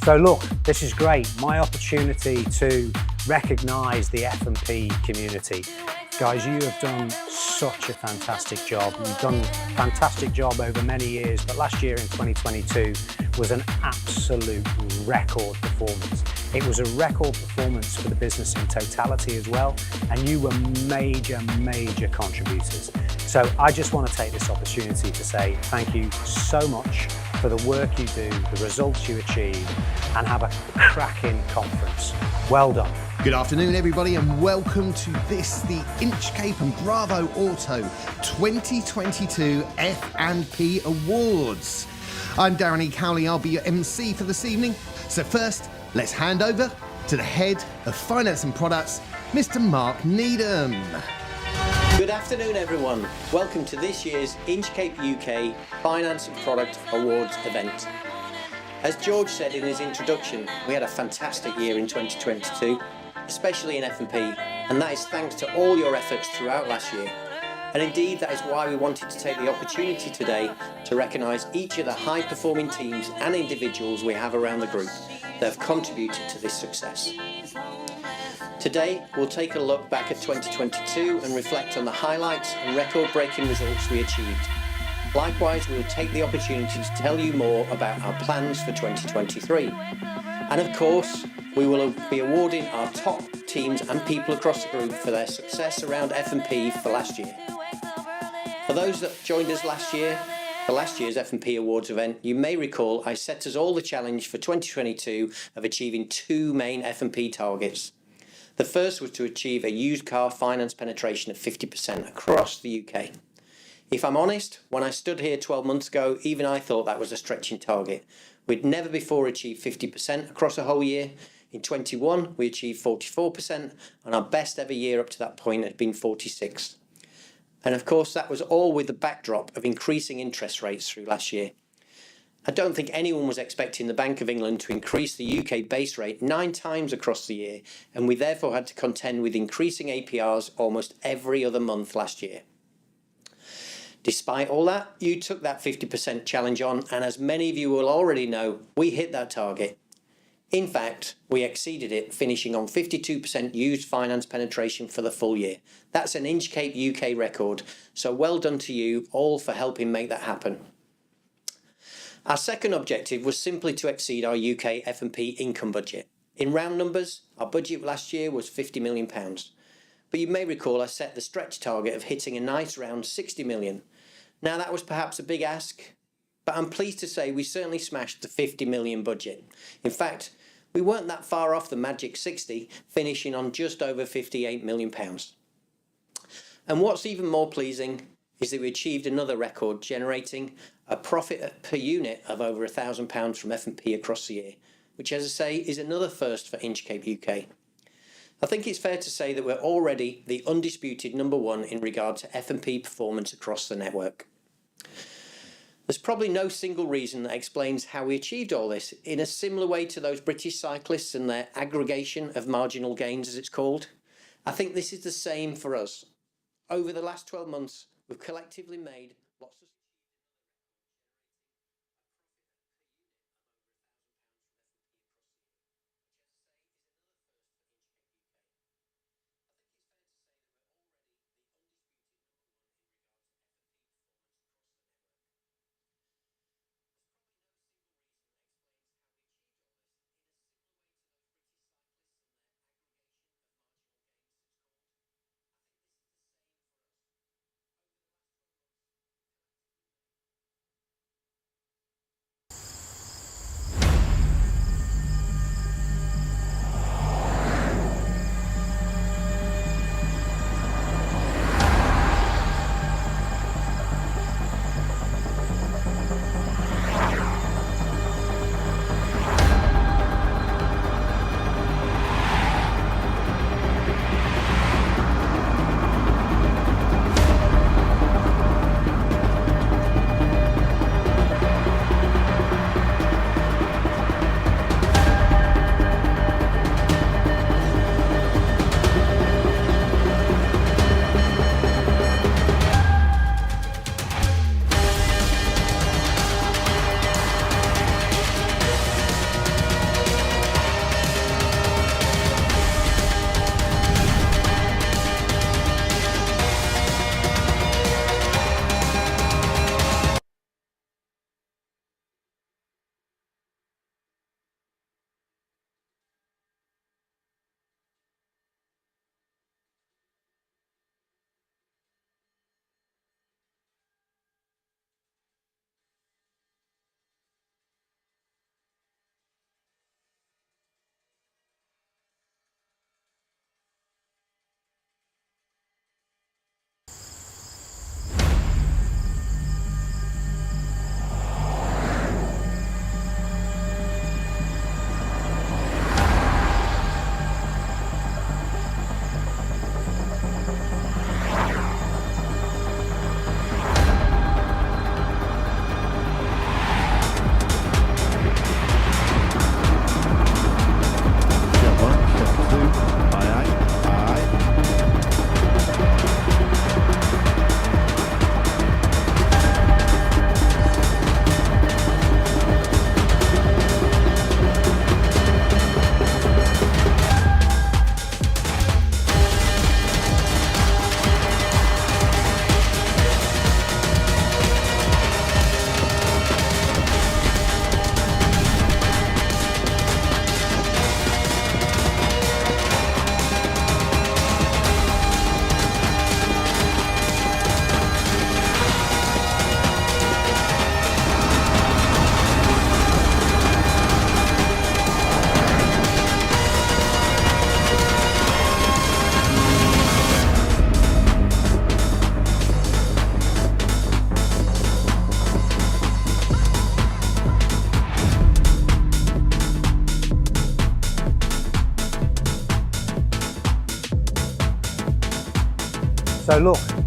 So look, this is great. My opportunity to recognise the F&P community. Guys, you have done such a fantastic job. You've done a fantastic job over many years, but last year in 2022 was an absolute record performance. It was a record performance for the business in totality as well, and you were major contributors. So I just want to take this opportunity to say thank you so much for the work you do, the results you achieve, and have a cracking conference. Well done. Good afternoon, everybody, and welcome to this, the Inchcape and Bravo Auto 2022 F&P Awards. I'm Darren E. Cowley, I'll be your MC for this evening. So first, let's hand over to the Head of Finance and Products, Mr. Mark Needham. Good afternoon, everyone. Welcome to this year's Inchcape UK Finance and Product Awards event. As George said in his introduction, we had a fantastic year in 2022, especially in F&P, and that is thanks to all your efforts throughout last year. And indeed, that is why we wanted to take the opportunity today to recognise each of the high-performing teams and individuals we have around the group that have contributed to this success. Today, we'll take a look back at 2022 and reflect on the highlights and record-breaking results we achieved. Likewise, we'll take the opportunity to tell you more about our plans for 2023. And of course, we will be awarding our top teams and people across the group for their success around F&P for last year. For those that joined us last year, for last year's F&P Awards event, you may recall I set us all the challenge for 2022 of achieving two main F&P targets. The first was to achieve a used car finance penetration of 50% across the UK. If I'm honest, when I stood here 12 months ago, even I thought that was a stretching target. We'd never before achieved 50% across a whole year. In 21, we achieved 44%, and our best ever year up to that point had been 46. And of course, that was all with the backdrop of increasing interest rates through last year. I don't think anyone was expecting the Bank of England to increase the UK base rate 9 times across the year, and we therefore had to contend with increasing APRs almost every other month last year. Despite all that, you took that 50% challenge on, and as many of you will already know, we hit that target. In fact, we exceeded it, finishing on 52% used finance penetration for the full year. That's an Inchcape UK record, so well done to you all for helping make that happen. Our second objective was simply to exceed our UK F&P income budget. In round numbers, our budget last year was £50 million. But you may recall I set the stretch target of hitting a nice round 60 million. Now that was perhaps a big ask, but I'm pleased to say we certainly smashed the 50 million budget. In fact, we weren't that far off the magic 60, finishing on just over £58 million. And what's even more pleasing is that we achieved another record, generating a profit per unit of over £1,000 from F&P across the year, which, as I say, is another first for Inchcape UK. I think it's fair to say that we're already the undisputed number one in regard to F&P performance across the network. There's probably no single reason that explains how we achieved all this in a similar way to those British cyclists and their aggregation of marginal gains, as it's called. I think this is the same for us. Over the last 12 months, we've collectively made lots of So look,